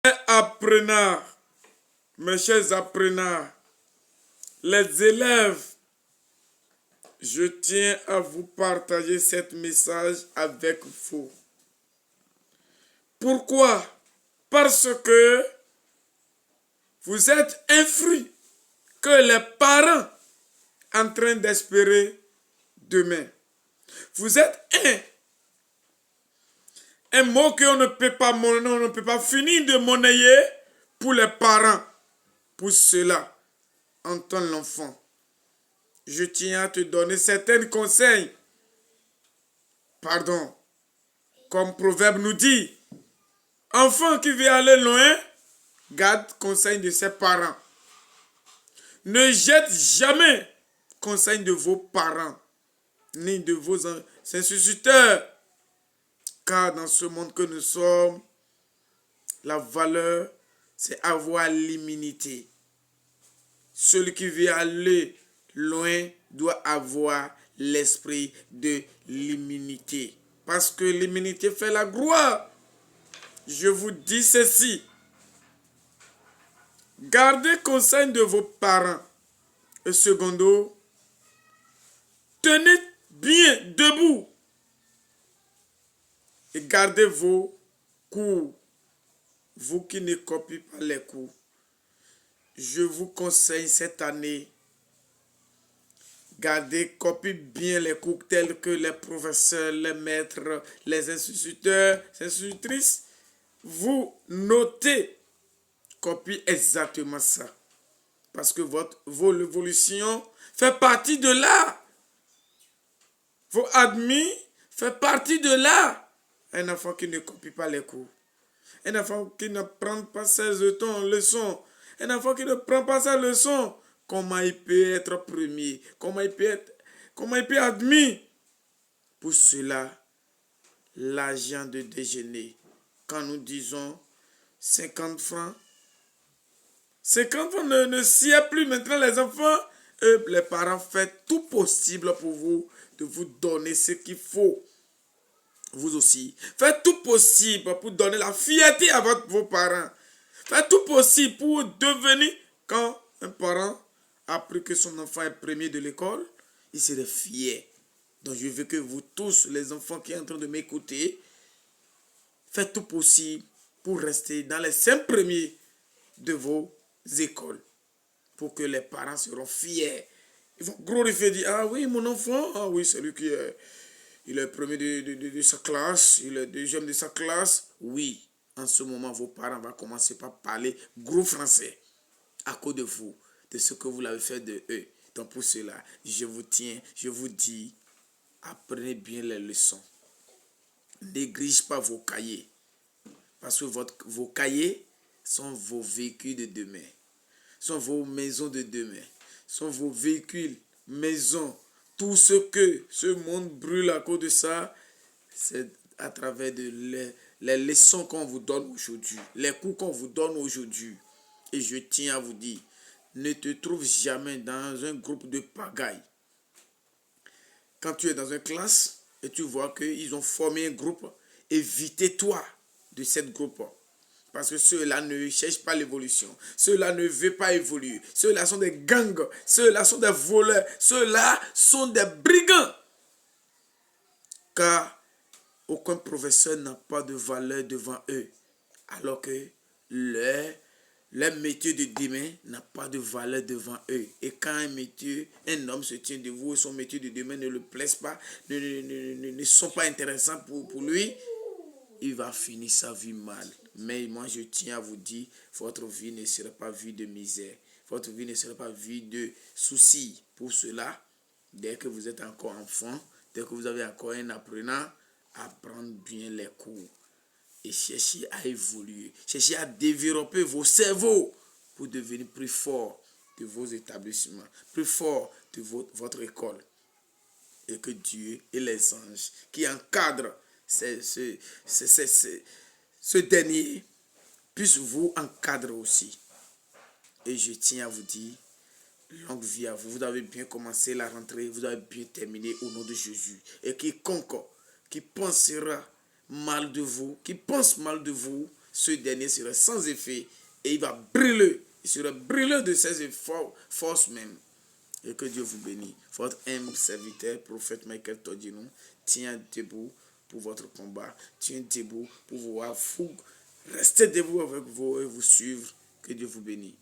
Apprenants, mes chers apprenants, les élèves, je tiens à vous partager cet message avec vous. Pourquoi? Parce que vous êtes un fruit que les parents sont en train d'espérer demain. Vous êtes un mot qu'on ne peut pas finir de monnayer pour les parents. Pour cela, entends l'enfant. Je tiens à te donner certains conseils. Pardon. Comme Proverbe nous dit, enfant qui veut aller loin, garde conseil de ses parents. Ne jette jamais conseil de vos parents, ni de vos instituteurs. Car dans ce monde que nous sommes, la valeur, c'est avoir l'immunité. Celui qui veut aller loin doit avoir l'esprit de l'immunité. Parce que l'immunité fait la gloire. Je vous dis ceci. Gardez conseil de vos parents. Et secondo, tenez bien debout. Et gardez vos cours. Vous qui ne copiez pas les cours. Je vous conseille cette année, copiez bien les cours tels que les professeurs, les maîtres, les instituteurs, les institutrices. Vous notez, copiez exactement ça. Parce que vos évolutions fait partie de là. Vos admis fait partie de là. Un enfant qui ne copie pas les cours. Un enfant qui ne prend pas ses leçons. Un enfant qui ne prend pas sa leçon, comment il peut être premier? Comment il peut être admis? Pour cela, l'argent de déjeuner, quand nous disons 50 francs, 50 francs ne s'y est plus maintenant les enfants. Les parents font tout possible pour vous, de vous donner ce qu'il faut. Vous aussi, faites tout possible pour donner la fierté à vos parents. Faites tout possible pour devenir, quand un parent a appris que son enfant est premier de l'école, il serait fier. Donc je veux que vous tous, les enfants qui sont en train de m'écouter, faites tout possible pour rester dans les 5 premiers de vos écoles. Pour que les parents seront fiers. Ils vont glorifier, dire, ah oui, mon enfant, ah oui, c'est lui qui est... Il est premier de sa classe, il est deuxième de sa classe. Oui, en ce moment, vos parents vont commencer par parler gros français à cause de vous, de ce que vous l'avez fait de eux. Donc pour cela, je vous dis, apprenez bien les leçons. Néglige pas vos cahiers. Parce que vos cahiers sont vos véhicules de demain. Sont vos maisons de demain. Sont vos véhicules, maisons. Tout ce que ce monde brûle à cause de ça, c'est à travers les leçons qu'on vous donne aujourd'hui, les cours qu'on vous donne aujourd'hui. Et je tiens à vous dire, ne te trouve jamais dans un groupe de pagailles. Quand tu es dans une classe et tu vois qu'ils ont formé un groupe, évitez-toi de cette groupe. Parce que ceux-là ne cherchent pas l'évolution. Ceux-là ne veulent pas évoluer. Ceux-là sont des gangs. Ceux-là sont des voleurs. Ceux-là sont des brigands. Car aucun professeur n'a pas de valeur devant eux. Alors que leur métier de demain n'a pas de valeur devant eux. Et quand un homme se tient debout et son métier de demain ne le plaise pas, ne sont pas intéressants pour lui, il va finir sa vie mal. Mais moi, je tiens à vous dire, votre vie ne sera pas vie de misère. Votre vie ne sera pas vie de soucis. Pour cela, dès que vous êtes encore enfant, dès que vous avez encore un apprenant, apprenez bien les cours. Et cherchez à évoluer. Cherchez à développer vos cerveaux pour devenir plus fort de vos établissements, plus fort de votre école. Et que Dieu et les anges qui encadrent ce dernier puisse vous encadrer aussi. Et je tiens à vous dire, longue vie à vous. Vous avez bien commencé la rentrée, vous avez bien terminé au nom de Jésus. Et quiconque qui pensera mal de vous, qui pense mal de vous, ce dernier sera sans effet et il va brûler. Il sera brûlé de ses forces même. Et que Dieu vous bénisse. Votre humble serviteur, prophète Michael Todino, tient debout pour votre combat. Tient debout pour voir fougue. Restez debout avec vous et vous suivre. Que Dieu vous bénisse.